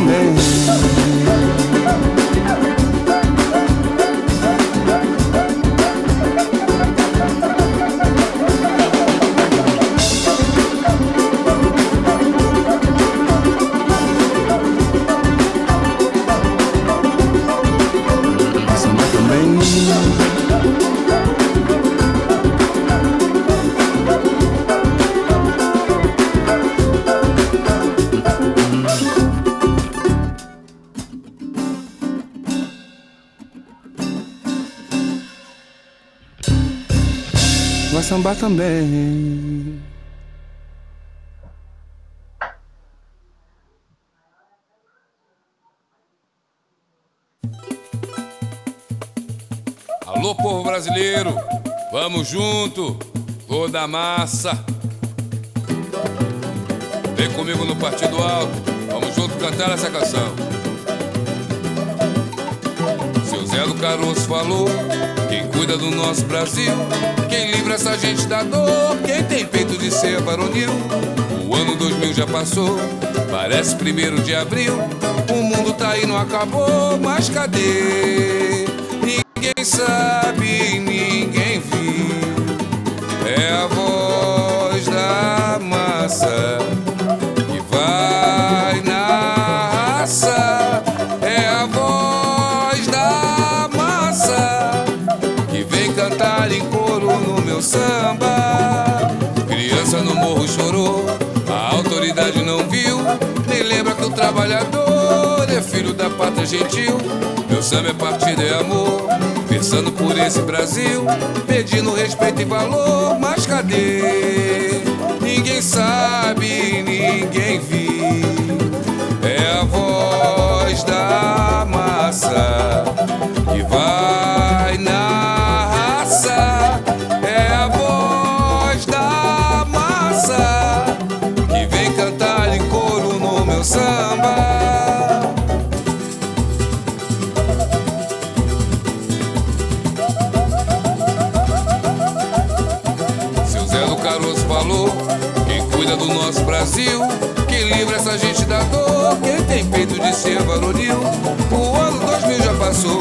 também. Samba também. Vai sambar também. Alô, povo brasileiro, vamos junto, toda a massa. Vem comigo no Partido Alto, vamos junto cantar essa canção. Seu Zé do Caroço falou: quem cuida do nosso Brasil, quem livra essa gente da dor, quem tem peito de ser varonil. O ano 2000 já passou, parece 1º de abril. O mundo tá aí, não acabou, mas cadê? Ninguém sabe, ninguém viu. É a voz da massa que vai na raça. É a voz da massa que vem cantar em coro no meu samba. Criança no morro chorou, a autoridade não viu, nem lembra que o trabalhador é filho da pátria gentil. Meu samba é partido, é amor, versando por esse Brasil, pedindo respeito e valor. Mas cadê? Ninguém sabe, ninguém viu. É a voz da massa que vai na raça. É a voz da massa que vem cantar em coro no meu samba. Caroço falou: quem cuida do nosso Brasil, quem livra essa gente da dor, quem tem peito de ser varonil. O ano 2000 já passou,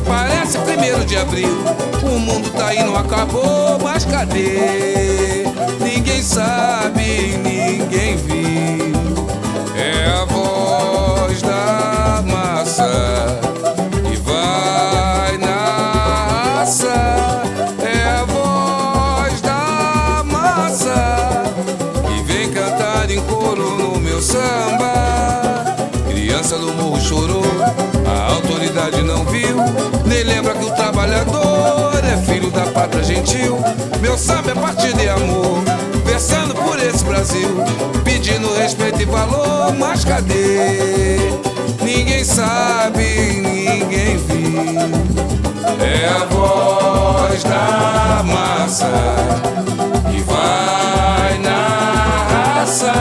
parece 1º de abril. O mundo tá aí, não acabou, mas cadê? Ninguém sabe, ninguém viu. É a voz da massa que vai na raça. É a voz da massa que vem cantar em coro no meu samba. Criança do morro chorou, a autoridade não viu, nem lembra que o trabalhador é filho da pátria gentil. Meu samba é partido e amor, versando por esse Brasil, pedindo respeito e valor. Mas cadê? Ninguém sabe, ninguém viu. É a voz da massa que vai na raça.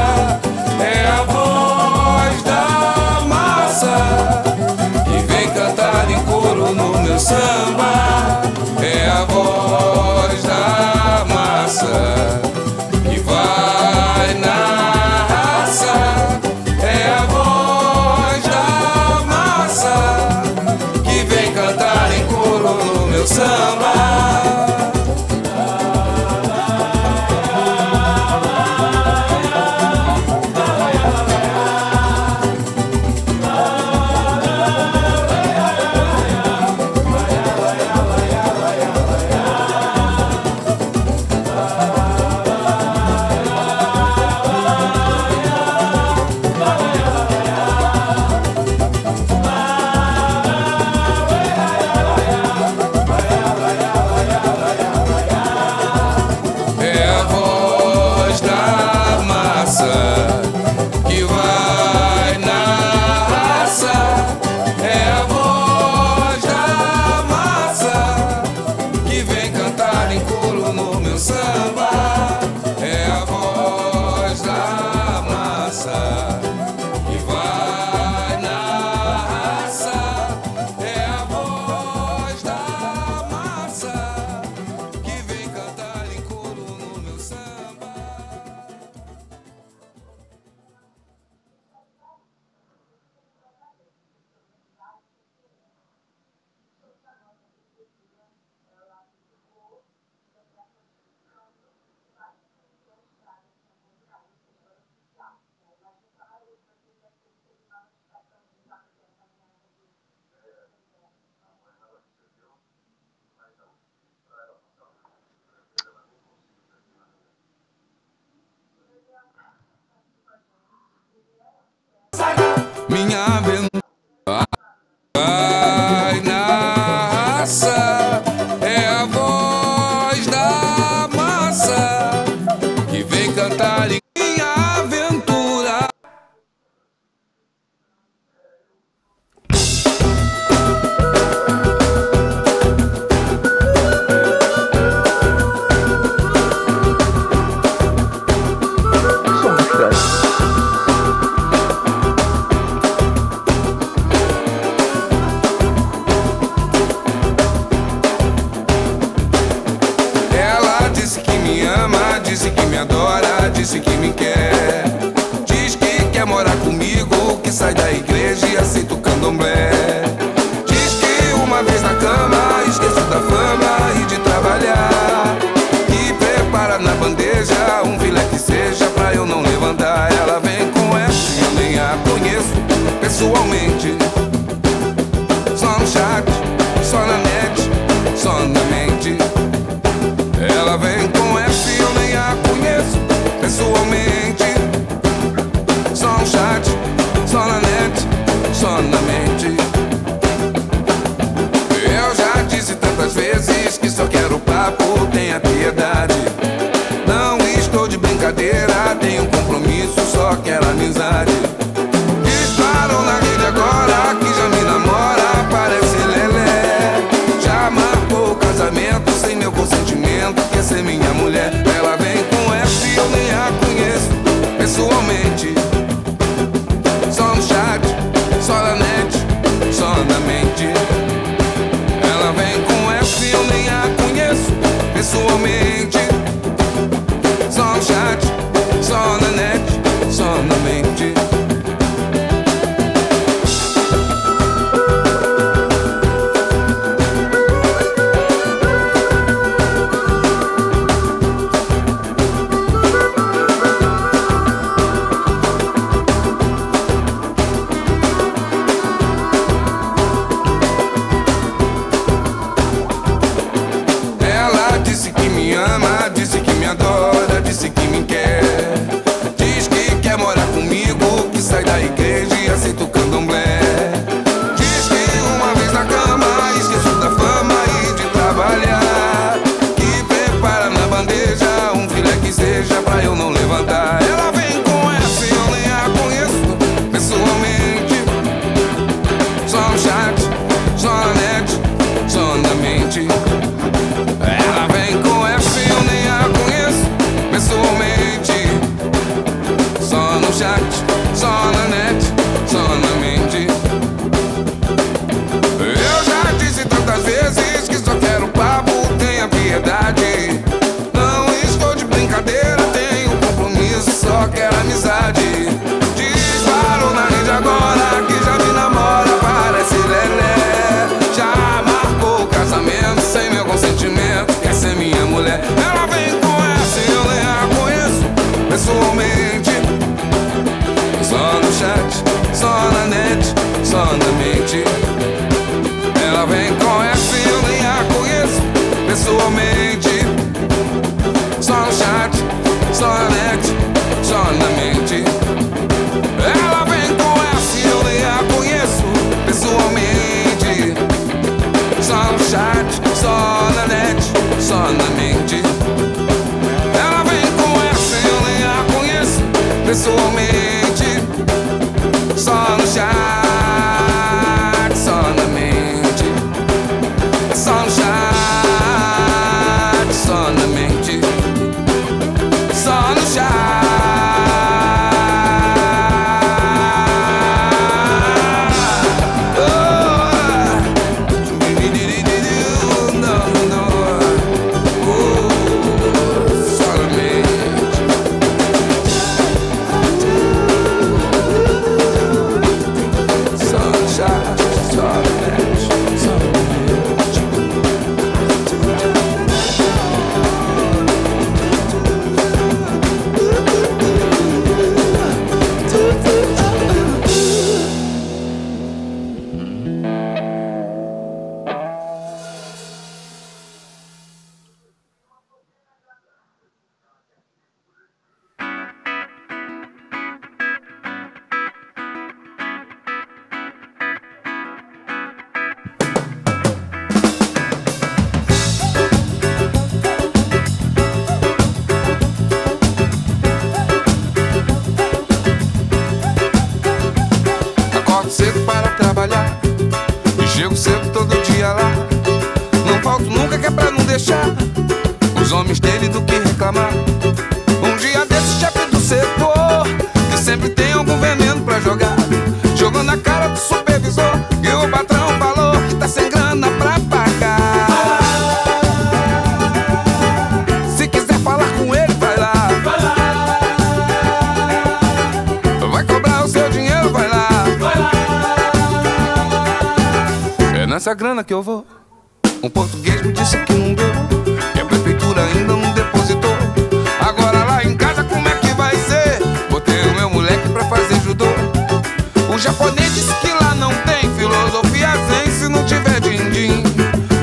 É a voz da massa que vem cantar em coro no meu samba. É a voz da massa que vai na raça. É a voz da massa que vem cantar em coro no meu samba. minha aventura vai na raça, é a voz da massa que vem cantar em minha aventura. Disse que me adora, disse que me quer. Diz que quer morar comigo, que sai da igreja e aceita o candomblé. Diz que uma vez na cama esqueceu da fama e de trabalhar, e prepara na bandeja um filé que seja pra eu não levantar. Ela vem com essa, eu nem a conheço pessoalmente. Só no chat, só na net, só na mente. Ela vem com essa e eu nem a conheço pessoalmente. Só no chat, só na net, só na mente. Eu já disse tantas vezes que só quero papo, tenha piedade. Não estou de brincadeira, tenho compromisso, só quero amizade. Disparou na rede agora que já me namora, parece lelé. Já marcou o casamento sem meu consentimento, quer ser minha mulher. Ela vem com essa e eu nem a conheço pessoalmente. Só no chat, só na net, só na mente. Ela vem com essa e eu nem a conheço pessoalmente. Só no chat, só na net, só na mente. Disse que me adora, disse que me quer. Diz que quer morar comigo, que sai da igreja e aceita o candomblé. Diz que uma vez na cama esqueceu da fama e de trabalhar, que prepara na bandeja um filé que seja pra eu não levantar. Ela vem com essa e eu nem a conheço pessoalmente. Só no chat, só na net, só na mente. Ela vem com essa e eu nem a conheço pessoalmente. Só no chat, só na net, só na mente. Eu já disse tantas vezes que só quero papo, tenha piedade. Não estou de brincadeira, tenho compromisso, só quero amizade. Disparou na rede agora que já me namora, parece lelé. Já marcou o casamento sem meu consentimento, quer ser minha mulher. Ela vem com essa e eu nem a conheço pessoalmente. Só no chat, só na net, só na mente. Ela vem com essa e eu nem a conheço pessoalmente. Só no chat, só na net, só na mente. Ela vem com essa e eu nem a conheço pessoalmente. Só no chat, só na net, só na mente. Ela vem com essa e eu nem a conheço pessoalmente. Só no chat, só na mente. Só no chat, só na mente. Só no chat. Acordo cedo para trabalhar e chego cedo todo dia lá. Não falto nunca que é pra não deixar os homens terem do que reclamar. Um dia desse chefe do setor, que sempre tem algum veneno pra jogar, jogou na cara do supervisor e o patrão falou que tá sem grana pra pagar. Se quiser falar com ele, vai lá. Vai cobrar o seu dinheiro, vai lá. É nessa grana que eu vou. Um português me disse que não deu, que a prefeitura ainda não depositou. Agora lá em casa como é que vai ser? Botei o meu moleque pra fazer judô. O japonês disse que lá não tem filosofia zen se não tiver din-din.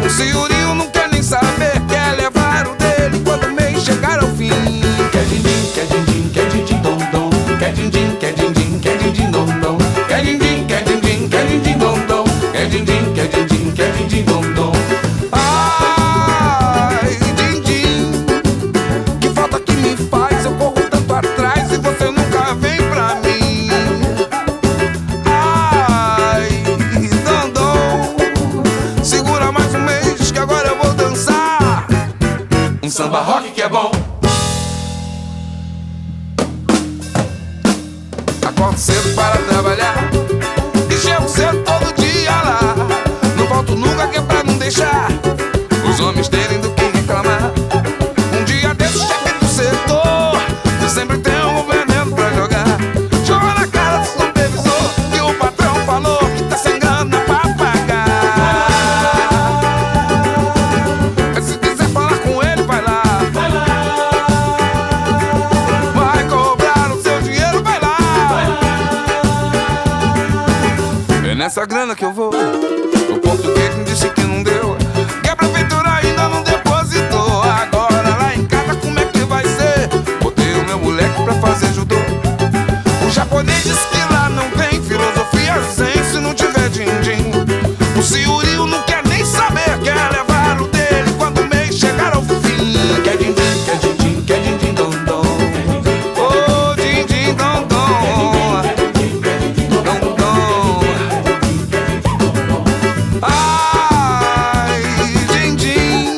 O senhorio não quer nem saber, quer levar o dele quando o mês chegar ao fim. Quer din-din, quer din-din, quer din-din, dom-dom. Quer din-din, quer din-din, quer din-din, dom-dom. Quer din-din, quer din-din, quer din-din, dom-dom. Quer din-din, quer din-din, quer din-din, dom-dom. Ai, din-din, que falta que me faz, eu corro tanto atrás e você nunca vem pra mim. Ai, dom-dom, segura mais um mês que agora eu vou dançar Um samba rock que é bom. Acordo cedo para trabalhar e chego cedo todo dia lá. Não falto nunca que é pra não deixar os homens terem do que reclamar. Um dia desse chefe do setor, que sempre tem um veneno pra jogar, jogou na cara do supervisor e o patrão falou que tá sem grana pra pagar. Mas se quiser falar com ele, vai lá. Vai cobrar o seu dinheiro, vai lá. É nessa grana que eu vou. O português me disse que não deu, que a prefeitura ainda não depositou. Agora lá em casa como é que vai ser? Botei o meu moleque pra fazer judô. O japonês disse que lá não tem filosofia zen se não tiver din-din. O senhorio não quer nem saber, quer levar o dele quando o mês chegar ao fim. Quer din-din, quer din-din, quer din-din, dom-dom. Oh, din-din, dom-dom, dom-dom. Ai, din-din,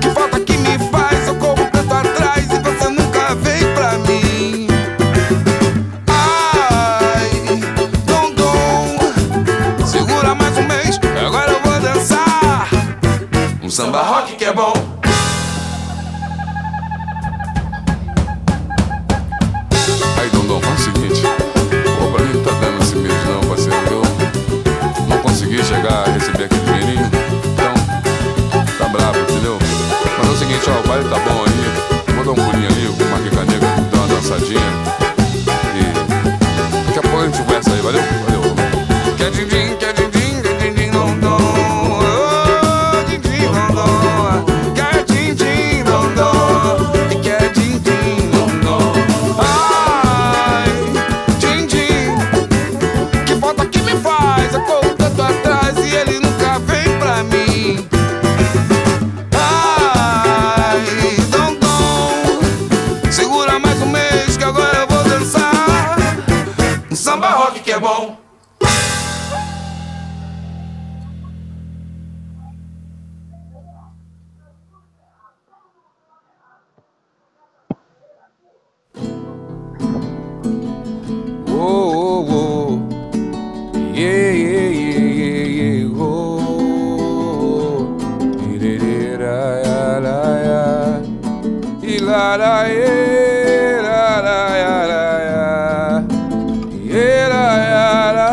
que falta que me faz, eu corro tanto atrás e você nunca vem pra mim. Ai, dom-dom, segura mais um mês, agora eu vou dançar Um samba rock que é bom. Aí, Dondon, faz o seguinte, pô, pra mim não tá dando esse mês não, parceiro. Eu não consegui chegar a receber aquele dinheirinho, então tá bravo, entendeu? Mas é o seguinte, ó, o baile tá bom aí, vou dar um pulinho ali, com uma quica negra, dar uma dançadinha e daqui a pouco a gente conversa aí, valeu? Valeu. Quer din-din, quer din-din, quer din-din, dom-dom. Oh, din-din, dom-dom. Quer din-din, dom-dom. E quer din-din, dom-dom. Ai, din-din, que falta que me faz, eu corro tanto atrás e ele nunca vem pra mim. Ai, dom-dom, segura mais um mês que agora eu vou dançar Um samba rock que é bom. Oh, oh, oh. Yeah, yeah, yeah, yeah, yeah. Oh, irerera, ya, la, ya. Ilara, era, la, ya, la, ya. Era, ya, la,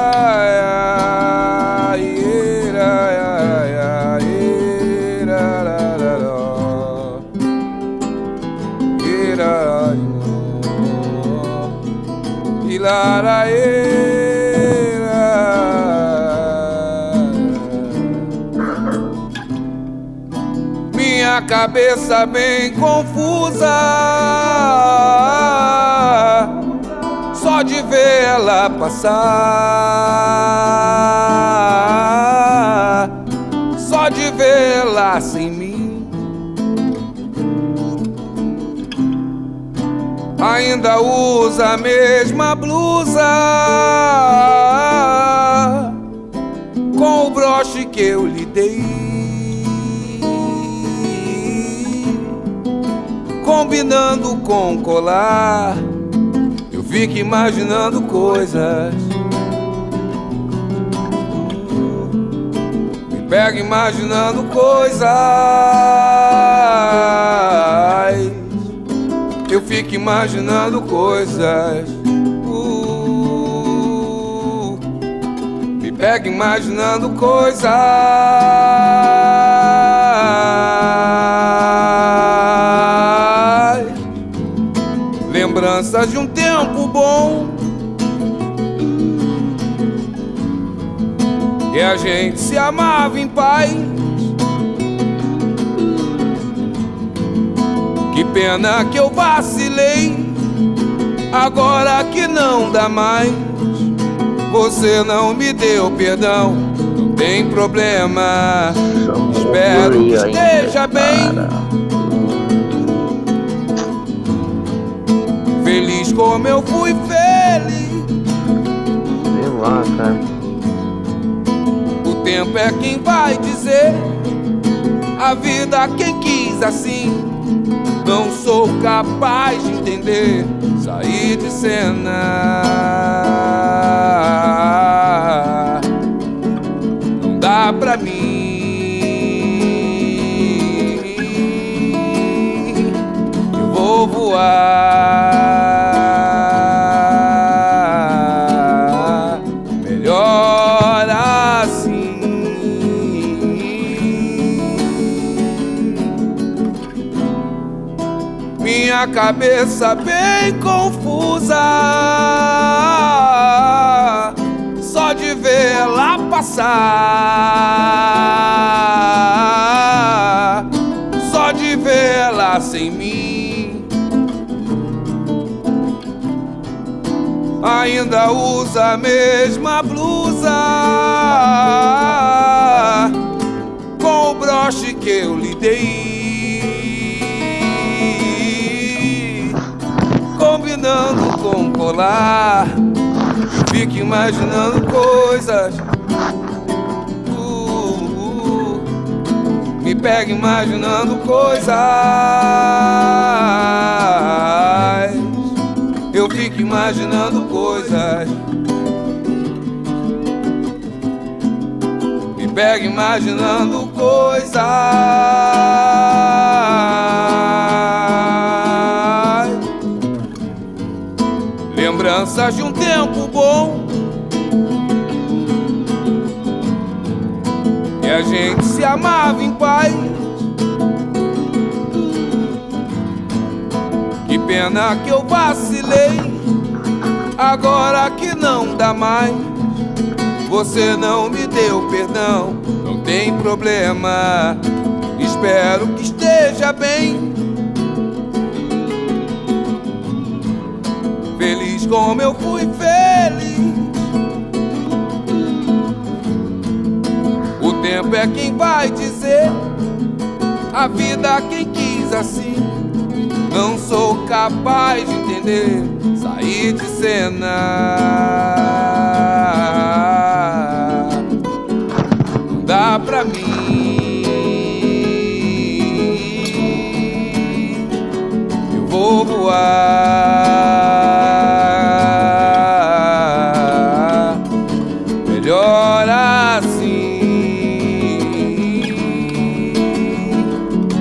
ya. Era, ya, ya. Era, la, la, la. Era, minha cabeça bem confusa, só de ver ela passar, só de vê-la sem mim. Ainda usa a mesma blusa, que eu lhe dei, combinando com colar. Eu fico imaginando coisas, me pego imaginando coisas. Eu fico imaginando coisas, me pego imaginando coisas. Lembranças de um tempo bom, que a gente se amava em paz. Que pena que eu vacilei, agora que não dá mais. Você não me deu perdão, não tem problema. Espero que esteja bem, feliz como eu fui feliz. Sei lá, cara. O tempo é quem vai dizer, a vida quem quis assim. Não sou capaz de entender, sair de cena. Não dá pra mim, eu vou voar melhor assim. Minha cabeça bem confusa, só de ver ela passar, só de ver ela sem mim. Ainda usa a mesma blusa, com o broche que eu lhe dei, combinando com colar. Fico imaginando coisas, me pego imaginando coisas. Eu fico imaginando coisas, me pego imaginando coisas. Lembranças de um tempo bom, e a gente se amava em paz. Que pena que eu vacilei, agora que não dá mais. Você não me deu perdão, não tem problema. Espero que esteja bem, feliz como eu fui feliz. O tempo é quem vai dizer, a vida quem quis assim. Não sou capaz de entender, sair de cena. Não dá pra mim, eu vou voar melhor assim.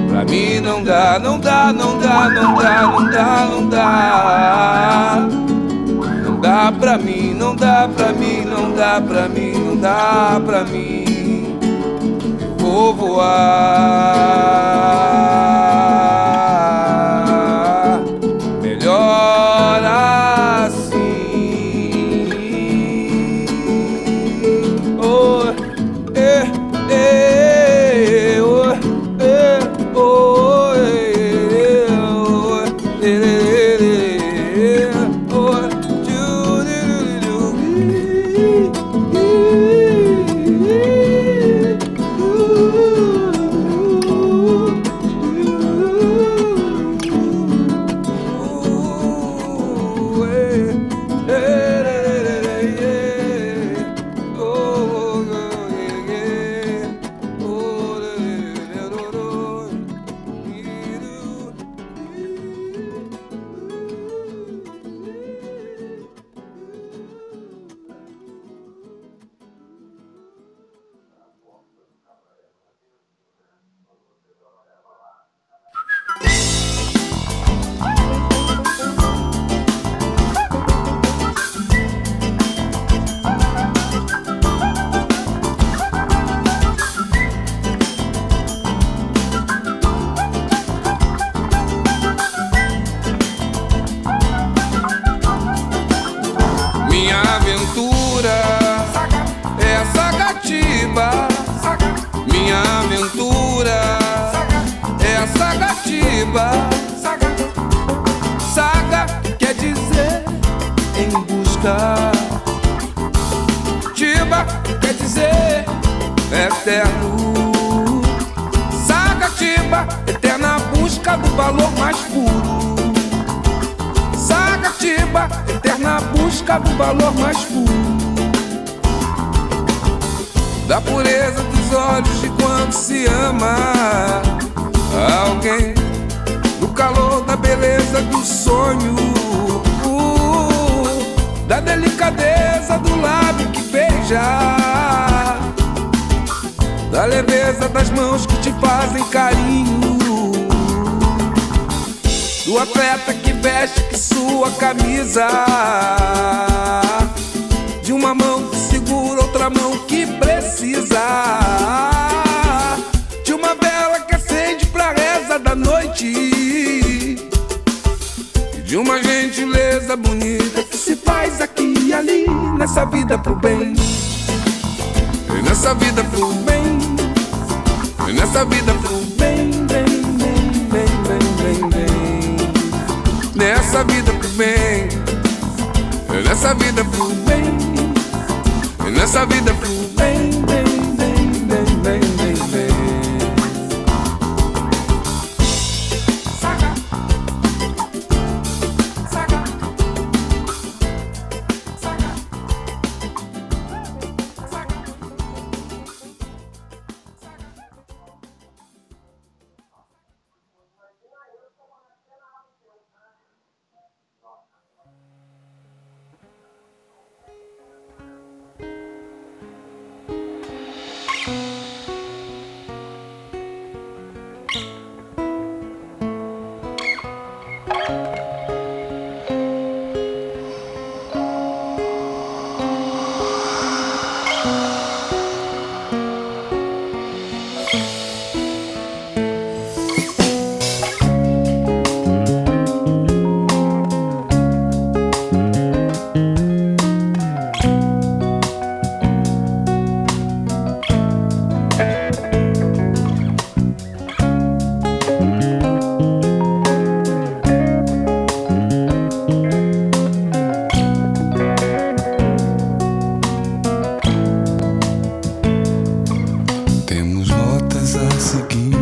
Pra mim não dá, não dá, não dá, não dá, não dá, não dá. Não dá pra mim, não dá pra mim, não dá pra mim, não dá pra mim. Eu vou voar melhor assim. Oh, oh, oh, aventura é a Sagatiba. Saga quer dizer em busca, Tiba quer dizer eterno. Sagatiba, eterna busca do valor mais puro. Sagatiba, eterna busca do valor mais puro. Da pureza dos olhos de quando se ama alguém, do calor da beleza do sonho, da delicadeza do lábio que beija, da leveza das mãos que te fazem carinho, do atleta que veste que sua camisa, de uma mão que segura outra mão que precisa, de uma vela que acende pra reza da noite, e de uma gentileza bonita que se faz aqui e ali, nessa vida pro bem, e nessa vida pro bem, e nessa vida pro bem, bem, bem, bem, bem, bem, bem, nessa vida pro bem, e nessa vida pro bem, e nessa vida pro bem, bem, bem, bem, bem, bem, bem. Saga, saga, saga, saga. Temos rotas a seguir,